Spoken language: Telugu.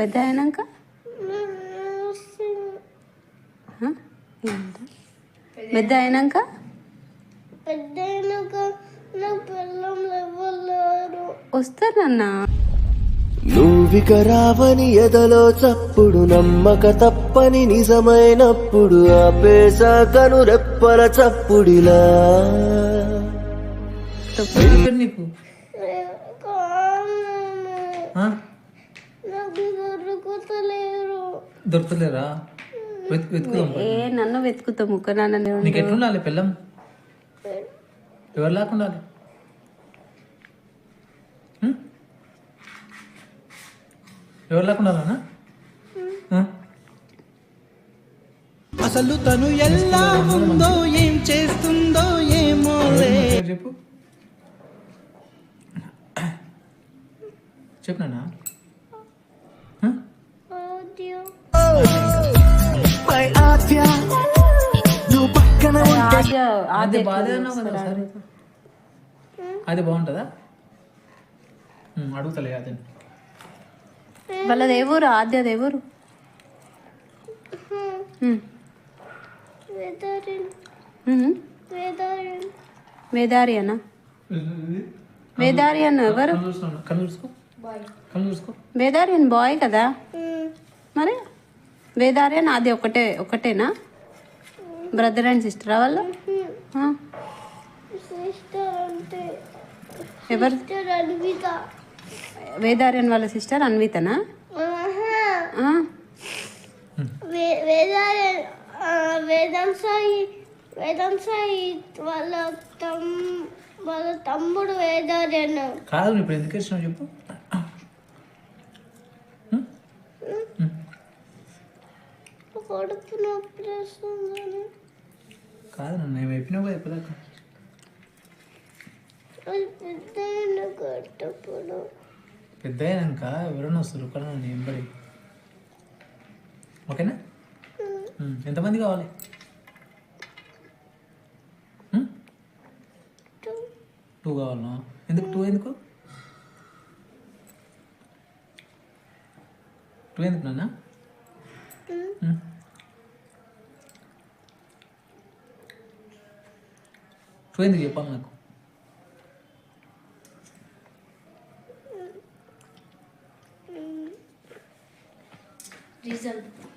పెద్ద అయినాక పెద్ద అయినాక వస్తారన్నా. నువ్విక రావని ఎదలో చప్పుడు నమ్మక తప్పని నిజమైనప్పుడు ఆపేశాకను రెప్పల చప్పుడిలా. నీకు దొరుకుతలేరా? వెతుకుదాం. నన్ను వెతుకుతాం ముక్క నాన్న. నీకు ఎట్లుండాలి పిల్లం? ఎవరు లేకుండా ఎవరు లేకుండా అసలు తను ఎలా ఉందో ఏం చేస్తుందో ఏమో చెప్పు చెప్పనా? అది బాధ అన్నావు కదా సరే. అది బాగుంటుందా? అడుగుతలే అదే. వాళ్ళది ఎవరు? ఆద్యది ఎవరు? వేదారియనా? వేదారియన్ ఎవరు? వేదారియన్ బాయ్ కదా మరి. వేదారియన్ అది ఒకటేనా? బ్రదర్ అండ్ సిస్టరా వాళ్ళు? ఎవరు? వేదారియన్ వాళ్ళ సిస్టర్ అన్వితనా? వేదం సాయి వాళ్ళ తమ్ముడు వేదారియన్ కాదు. ఇప్పుడు ఎందుకు ఇష్టం చెప్పు. కడుపు నొప్పి వస్తుందని కాదు నన్ను ఏమి చెప్పినావు కదా ఎప్పటిదాకా. పెద్ద అయినాక ఎవరైనా వస్తారు కానీ నన్ను ఎంబడి. ఓకేనా? ఎంతమంది కావాలి? 2 కావాలనా? ఎందుకు 2 ఎందుకు? 2 ఎందుకు నాన్న? 2 ఎందుకు చెప్పాలి నాకు?